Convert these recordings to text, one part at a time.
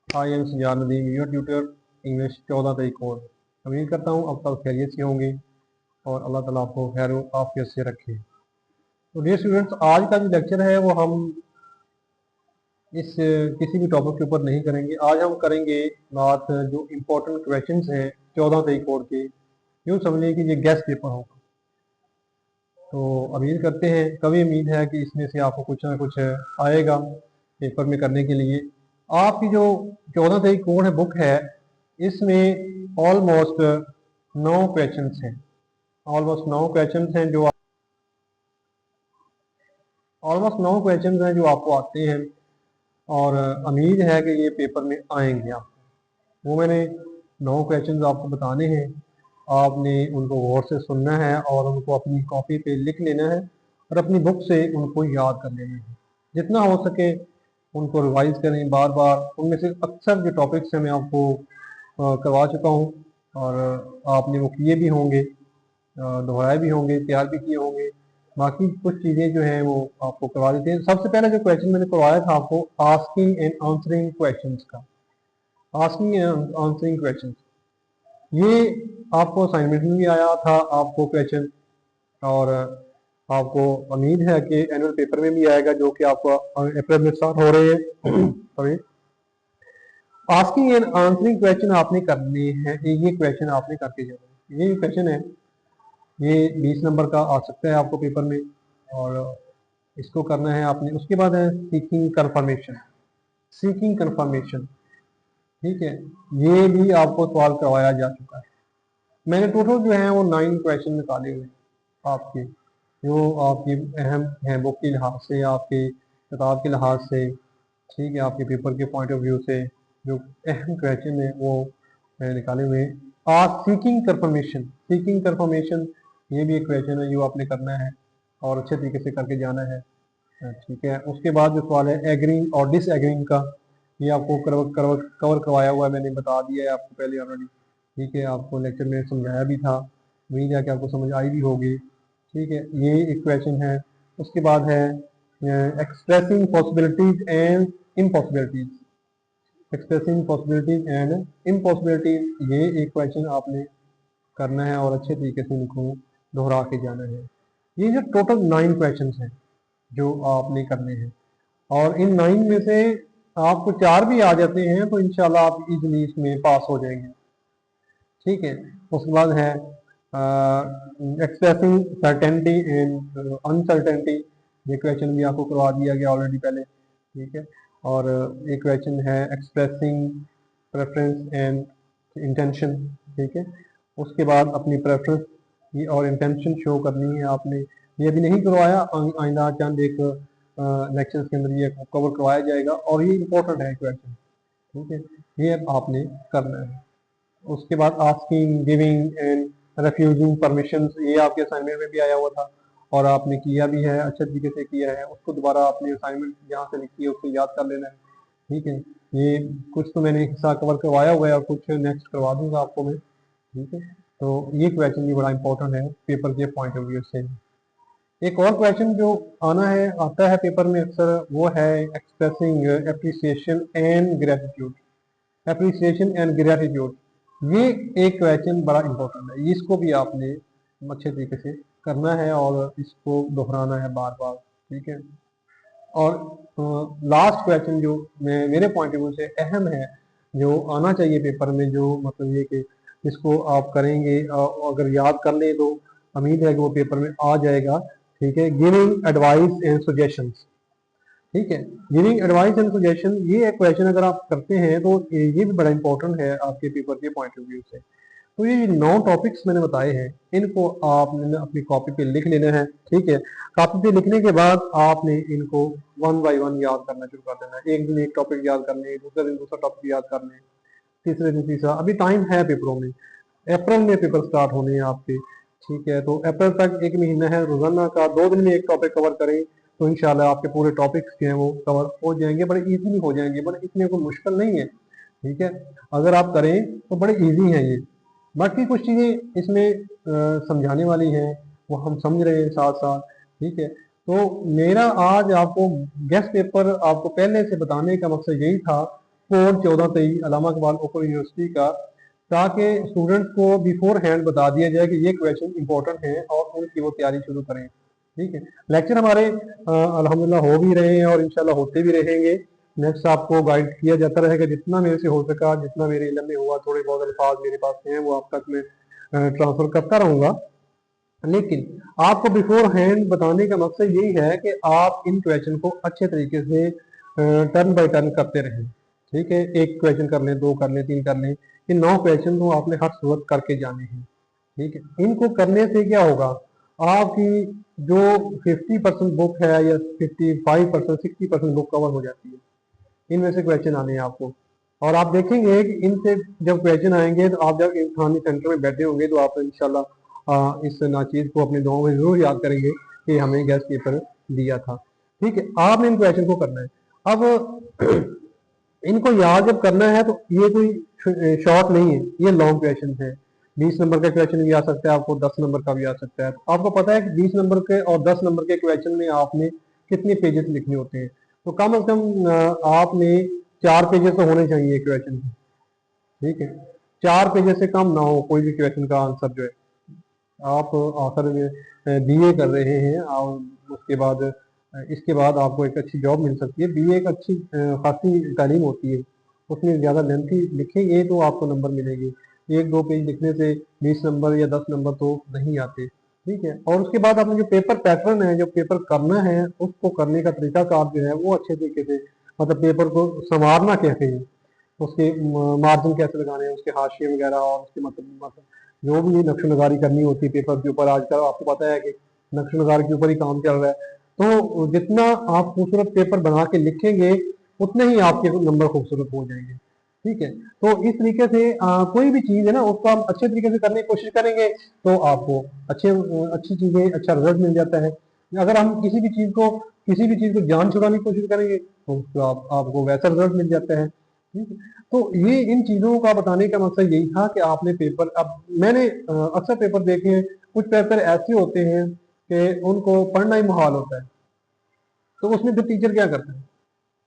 I am Sajjad Nadeem, your tutor English 14 तारीख को। उम्मीद करता हूँ अब सब खैरियत से होंगे और अल्लाह ताला आपको खैर आफियत से रखे। तो डियर स्टूडेंट्स, आज का जो लेक्चर है वो हम इस किसी भी टॉपिक के ऊपर नहीं करेंगे। आज हम करेंगे बात जो इम्पोर्टेंट क्वेश्चंस हैं 14 तारीख को के। यूँ समझिए कि ये गेस्ट पेपर होगा। तो उम्मीद करते हैं, कभी उम्मीद है कि इसमें से आपको कुछ ना कुछ आएगा पेपर में करने के लिए। आपकी जो 14 तारीख कोड है बुक है, इसमें ऑलमोस्ट 9 क्वेश्चंस हैं। ऑलमोस्ट 9 क्वेश्चंस हैं जो आपको आते हैं और उम्मीद है कि ये पेपर में आएंगे आपको। वो मैंने 9 क्वेश्चंस आपको बताने हैं, आपने उनको गौर से सुनना है और उनको अपनी कॉपी पे लिख लेना है और अपनी बुक से उनको याद कर लेना है। जितना हो सके उनको रिवाइज करें बार बार। उनमें से अक्सर जो टॉपिक्स हैं मैं आपको करवा चुका हूँ और आपने वो किए भी होंगे, दोहराए भी होंगे, तैयार भी किए होंगे। बाकी कुछ चीज़ें जो हैं वो आपको करवा देते हैं। सबसे पहले जो क्वेश्चन मैंने करवाया था आपको आस्किंग एंड आंसरिंग क्वेश्चंस का, आस्किंग एंड आंसरिंग क्वेश्चंस, ये आपको असाइनमेंट में भी आया था आपको क्वेश्चन और आपको उम्मीद है कि एनुअल पेपर में भी आएगा जो कि आपको अप्रैल में स्टार्ट हो रहे हैं। Sorry, asking and answering question आपने करने हैं। ये क्वेश्चन आपने करके जाना है। ये क्वेश्चन है, ये 20 नंबर का आ सकता है आपको पेपर में और इसको करना है आपने। उसके बाद है सीकिंग कंफर्मेशन, सीकिंग कंफर्मेशन, ठीक है। ये भी आपको सवाल करवाया जा चुका है। मैंने टोटल जो है वो 9 क्वेश्चन निकाले हुए आपके, जो आपकी अहम है बुक के लिहाज से, आपके किताब के लिहाज से, ठीक है, आपके पेपर के पॉइंट ऑफ व्यू से जो अहम क्वेश्चन है वो मैंने निकाले हुए हैं। आज सीकिंग कंफर्मेशन, सीकिंग कंफर्मेशन ये भी एक क्वेश्चन है जो आपने करना है और अच्छे तरीके से करके जाना है, ठीक है। उसके बाद जो सवाल है एग्रीइंग और डिसएग्रीइंग का, ये आपको कवर करवाया हुआ है, मैंने बता दिया है आपको पहले ऑलरेडी, ठीक है। आपको लेक्चर में समझाया भी था, वही जाके आपको समझ आई भी होगी, ठीक है। ये एक क्वेश्चन है। उसके बाद है expressing possibilities and impossibilities, expressing possibilities and impossibilities, ये एक क्वेश्चन आपने करना है और अच्छे तरीके से इनको दोहरा के जाना है। ये जो टोटल 9 क्वेश्चन हैं जो आपने करने हैं और इन 9 में से आपको 4 भी आ जाते हैं तो इंशाल्लाह आप इजीली इसमें पास हो जाएंगे, ठीक है। उसके बाद है एक्सप्रेसिंग सर्टेनिटी एंड अनसर्टेनिटी, ये क्वेश्चन भी आपको करवा दिया गया ऑलरेडी पहले, ठीक है। और एक क्वेश्चन है एक्सप्रेसिंग प्रेफरेंस एंड इंटेंशन, ठीक है। उसके बाद अपनी प्रेफरेंस और इंटेंशन शो करनी है आपने। ये अभी नहीं करवाया, आइंदा चंद एक लेक्चर्स के अंदर ये कवर करवाया जाएगा और ये इंपॉर्टेंट है क्वेश्चन, ठीक है। ये आपने करना है। उसके बाद asking, giving and refusing permission, ये आपके असाइनमेंट में भी आया हुआ था और आपने किया भी है, अच्छे तरीके से किया है। उसको दोबारा अपनी असाइनमेंट जहाँ से लिखी है उसको याद कर लेना है, ठीक है। ये कुछ तो मैंने हिस्सा कवर करवाया हुआ है और कुछ नेक्स्ट करवा दूंगा आपको मैं, ठीक है। तो ये क्वेश्चन भी बड़ा इंपॉर्टेंट है पेपर के पॉइंट ऑफ व्यू से। एक और क्वेश्चन जो आता है पेपर में अक्सर, वो है expressing appreciation and gratitude, appreciation and gratitude, ये एक क्वेश्चन बड़ा इंपॉर्टेंट है। इसको भी आपने अच्छे तरीके से करना है और इसको दोहराना है बार बार, ठीक है। और लास्ट क्वेश्चन जो मेरे पॉइंट ऑफ व्यू से अहम है, जो आना चाहिए पेपर में, जो मतलब ये कि इसको आप करेंगे अगर याद कर ले तो उम्मीद है कि वो पेपर में आ जाएगा, ठीक है। गिविंग एडवाइस एंड सजेशंस, ठीक है। गिविंग एडवाइस एंड सजेशन, ये एक क्वेश्चन अगर आप करते हैं तो ये भी बड़ा इंपॉर्टेंट है आपके पेपर के पॉइंट ऑफ व्यू से। तो ये 9 टॉपिक्स मैंने बताए हैं, इनको आपने अपनी कॉपी पे लिख लेना है, ठीक है। कॉपी पे लिखने के बाद आपने इनको 1 बाय 1 याद करना शुरू कर देना है। एक दिन एक टॉपिक याद करने, दूसरे दिन दूसरा टॉपिक याद करने, तीसरे दिन तीसरा। अभी टाइम है पेपरों में, अप्रैल में पेपर स्टार्ट होने हैं आपके, ठीक है। तो अप्रैल तक 1 महीना है, रोजाना का 2 दिन में एक टॉपिक कवर करें तो इंशाल्लाह आपके पूरे टॉपिक्स जो हैं वो कवर हो जाएंगे, बड़े इजीली हो जाएंगे, बड़े इसमें कोई मुश्किल नहीं है, ठीक है। अगर आप करें तो बड़े इजी है ये। बाकी कुछ चीज़ें इसमें समझाने वाली हैं, वो हम समझ रहे हैं साथ साथ, ठीक है। तो मेरा आज आपको गेस्ट पेपर आपको पहले से बताने का मकसद यही था कोड 1423 अल्लामा इकबाल ओपन यूनिवर्सिटी का, ताकि स्टूडेंट्स को बिफोर हैंड बता दिया जाए कि ये क्वेश्चन इंपॉर्टेंट है और उनकी वो तैयारी शुरू करें। ठीक है, लेक्चर हमारे अल्हम्दुलिल्लाह हो भी रहे हैं और इंशाल्लाह होते भी रहेंगे। नेक्स्ट आपको गाइड किया जाता रहेगा जितना मेरे से हो सका, जितना मेरे इल्म में हुआ, थोड़े बहुत अल्फाज मेरे पास हैं वो आप तक मैं ट्रांसफर करता रहूंगा। लेकिन आपको बिफोर हैंड बताने का मकसद यही है कि आप इन क्वेश्चन को अच्छे तरीके से टर्न बाय टर्न करते रहें। ठीक है, एक क्वेश्चन कर लें, दो कर लें, तीन कर लें, ये 9 क्वेश्चन को आपने हर सूरत करके जाने हैं। ठीक है, इनको करने से क्या होगा, आपकी जो 50% बुक है या 55% 60% बुक कवर हो जाती है। इनमें से क्वेश्चन आने हैं आपको, और आप देखेंगे कि इनसे जब क्वेश्चन आएंगे तो आप जब इम्तहानी सेंटर में बैठे होंगे तो आप इंशाल्लाह इस नाचीज को अपने दुआओं में जरूर याद करेंगे कि हमें गैस पेपर दिया था। ठीक है, आपने इन क्वेश्चन को करना है। अब इनको याद जब करना है तो ये कोई शॉर्ट नहीं है, ये लॉन्ग क्वेश्चन है। 20 नंबर का क्वेश्चन भी आ सकता है आपको, 10 नंबर का भी आ सकता है। आपको पता है कि 20 नंबर के और 10 नंबर के क्वेश्चन में आपने कितने पेजेस लिखने होते हैं, तो कम से कम आपने 4 पेजेस तो होने चाहिए क्वेश्चन के। ठीक है, 4 पेजेस से कम ना हो कोई भी क्वेश्चन का आंसर जो है। आप आखिर में बीए कर रहे हैं और उसके बाद इसके बाद आपको एक अच्छी जॉब मिल सकती है। बीए एक अच्छी खासी तालीम होती है, उसमें ज़्यादा लेंथी लिखेंगे तो आपको नंबर मिलेंगे। एक दो पेज लिखने से 20 नंबर या 10 नंबर तो नहीं आते। ठीक है, और उसके बाद आपने जो पेपर पैटर्न है, जो पेपर करना है, उसको करने का तरीकाकार जो है वो अच्छे तरीके से, मतलब पेपर को संवारना कैसे है, उसके मार्जिन कैसे लगाने हैं, उसके हाशिए वगैरह, और उसके मतलब जो भी नक्शो नगारी करनी होती है पेपर के ऊपर। आजकल आपको पता है कि नक्शो नगारी के ऊपर ही काम चल रहा है। तो जितना आप खूबसूरत पेपर बना के लिखेंगे उतने ही आपके नंबर खूबसूरत हो जाएंगे। ठीक है, तो इस तरीके से कोई भी चीज़ है ना उसको आप अच्छे तरीके से करने की कोशिश करेंगे तो आपको अच्छी चीज़ें, अच्छा रिजल्ट मिल जाता है। अगर हम किसी भी चीज़ को जान छुड़ाने की कोशिश करेंगे तो उसको आपको वैसा रिजल्ट मिल जाता है। ठीक है, तो ये इन चीज़ों का बताने का मकसद यही था कि आपने पेपर, अब मैंने अक्सर पेपर देखे हैं, कुछ पेपर ऐसे होते हैं कि उनको पढ़ना ही मुहाल होता है। तो उसमें फिर टीचर क्या करता है,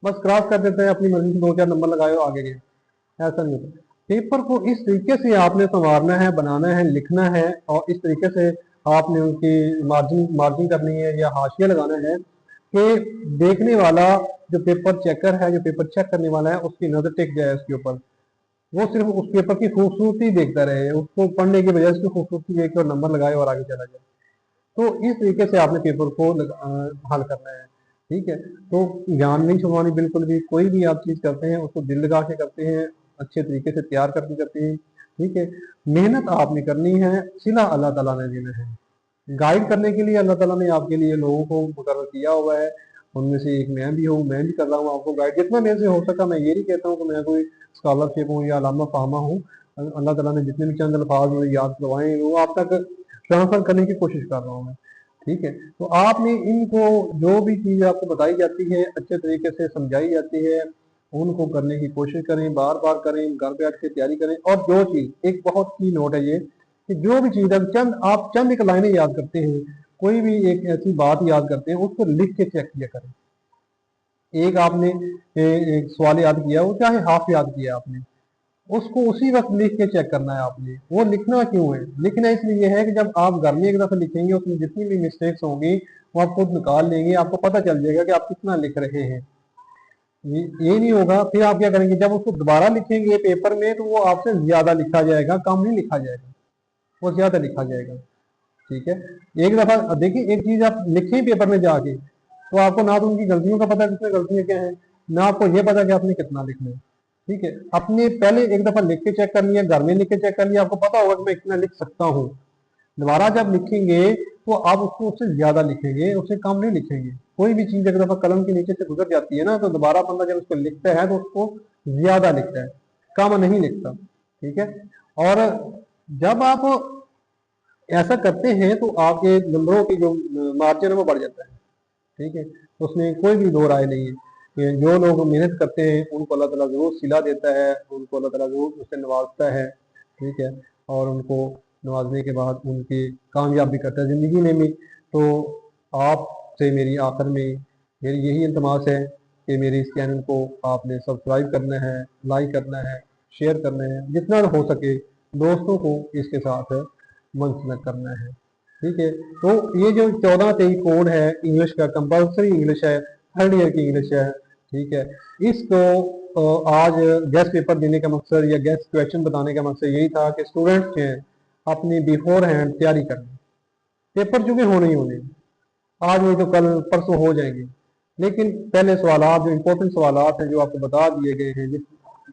बस क्रॉस कर देता है, अपनी मर्जी से 2-4 नंबर लगाए और आगे गए। ऐसा नहीं होता। पेपर को इस तरीके से आपने संवारना है, बनाना है, लिखना है, और इस तरीके से आपने उनकी मार्जिन मार्जिन करनी है या हाशिया लगाना है कि देखने वाला, जो पेपर चेकर है, जो पेपर चेक करने वाला है, उसकी नजर टिक जाए उसके ऊपर। वो सिर्फ उस पेपर की खूबसूरती देखता रहे, उसको पढ़ने की बजाय उसकी खूबसूरती देख के और नंबर लगाए और आगे चला जाए। तो इस तरीके से आपने पेपर को हल करना है। ठीक है, तो जान नहीं छुड़वानी बिल्कुल भी। कोई भी आप चीज़ करते हैं उसको दिल लगा के करते हैं, अच्छे तरीके से तैयार करके करते हैं। ठीक है, मेहनत आपने करनी है, सिला अल्लाह ताला ने देना है। गाइड करने के लिए अल्लाह ताला ने आपके लिए लोगों को मुकर्रर किया हुआ है। उनमें से एक मैं भी हूँ, मैं भी कर रहा हूँ आपको गाइड जितना मेरे से हो सका। मैं ये नहीं कहता हूँ कि मैं कोई स्कॉलरशिप हूँ या अल्लामा फाहमा हूँ। अल्लाह ताला ने जितने भी चंद अल्फाज मुझे याद करवाए हैं वो आप तक ट्रांसफर करने की कोशिश कर रहा हूँ मैं। ठीक है, तो आपने इनको, जो भी चीज़ आपको बताई जाती है, अच्छे तरीके से समझाई जाती है, उनको करने की कोशिश करें, बार बार करें, घर बैठ के तैयारी करें। और जो चीज़, एक बहुत की नोट है ये, कि जो भी चीज़ आप चंद एक लाइनें याद करते हैं, कोई भी एक ऐसी बात याद करते हैं, उसको लिख के चेक किया करें। एक आपने एक सवाल याद किया, वो चाहे हाफ याद किया आपने, उसको उसी वक्त लिख के चेक करना है आपने। वो लिखना क्यों है, लिखना इसलिए है कि जब आप घर में एक दफा लिखेंगे उसमें जितनी भी मिस्टेक्स होंगी वो आप खुद निकाल लेंगे, आपको पता चल जाएगा कि आप कितना लिख रहे हैं। ये नहीं होगा, फिर आप क्या करेंगे, जब उसको दोबारा लिखेंगे पेपर में तो वो आपसे ज्यादा लिखा जाएगा, कम नहीं लिखा जाएगा, वो ज्यादा लिखा जाएगा। ठीक है, एक दफा देखिए, एक चीज आप लिखें पेपर में जाके तो आपको ना तो उनकी गलतियों का पता किसमें गलतियां क्या है, ना आपको ये पता कि आपने कितना लिखना है। ठीक है, अपने पहले एक दफा लिख के चेक कर लिया, घर में लिख के चेक कर लिया, आपको पता होगा कि मैं इतना लिख सकता हूँ। दोबारा जब लिखेंगे तो आप उसको उससे ज्यादा लिखेंगे, उससे कम नहीं लिखेंगे। कोई भी चीज एक दफा कलम के नीचे से गुजर जाती है ना, तो दोबारा बंदा जब उसको लिखता है तो उसको ज्यादा लिखता है, कम नहीं लिखता। ठीक है, और जब आप ऐसा करते हैं तो आपके नंबरों की जो मार्जिन है वो बढ़ जाता है। ठीक है, तो उसमें कोई भी दो राय नहीं है कि जो लोग मेहनत करते हैं उनको अल्लाह ताला जरूर सिला देता है, उनको अल्लाह ताला जरूर उससे नवाजता है। ठीक है, और उनको नवाजने के बाद उनकी कामयाब भी करता है ज़िंदगी में भी। तो आपसे मेरी आखिर में मेरी यही इल्तमास है कि मेरे इस चैनल को आपने सब्सक्राइब करना है, लाइक करना है, शेयर करना है, जितना हो सके दोस्तों को इसके साथ मंसलक करना है। ठीक है, तो ये जो 14-23 कोड है इंग्लिश का, कंपल्सरी इंग्लिश है, थर्ड ईयर की इंग्लिश है। ठीक है, इसको आज गेस्ट पेपर देने का मकसद या गेस्ट क्वेश्चन बताने का मकसद यही था कि स्टूडेंट्स जो हैं अपनी बिफोर हैंड तैयारी करनी। पेपर चूंकि होने ही होने, आज नहीं तो कल परसों हो जाएंगे, लेकिन पहले सवालात जो इम्पोर्टेंट सवालात हैं जो आपको बता दिए गए हैं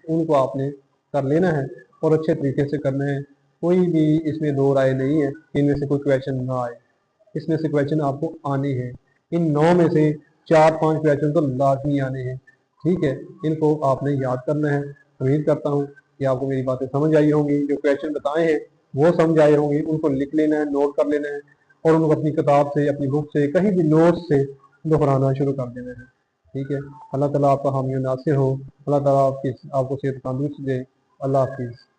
उनको आपने कर लेना है और अच्छे तरीके से करना है। कोई भी इसमें दो राय नहीं है कि इनमें से कोई क्वेश्चन ना आए, इसमें से क्वेश्चन आपको आने हैं। इन 9 में से 4-5 क्वेश्चन तो लाजमी आने हैं। ठीक है, इनको आपने याद करना है। उम्मीद करता हूँ कि आपको मेरी बातें समझ आई होंगी, जो क्वेश्चन बताए हैं वो समझ आए होंगे। उनको लिख लेना है, नोट कर लेना है और उनको अपनी किताब से, अपनी बुक से, कहीं भी नोट से दोहराना शुरू कर देना है। ठीक है, अल्लाह ताला आपका हामी नासिर हो। अल्लाह ताला आपको सेहत तंदुरुस्त दे। अल्लाह हाफिज़।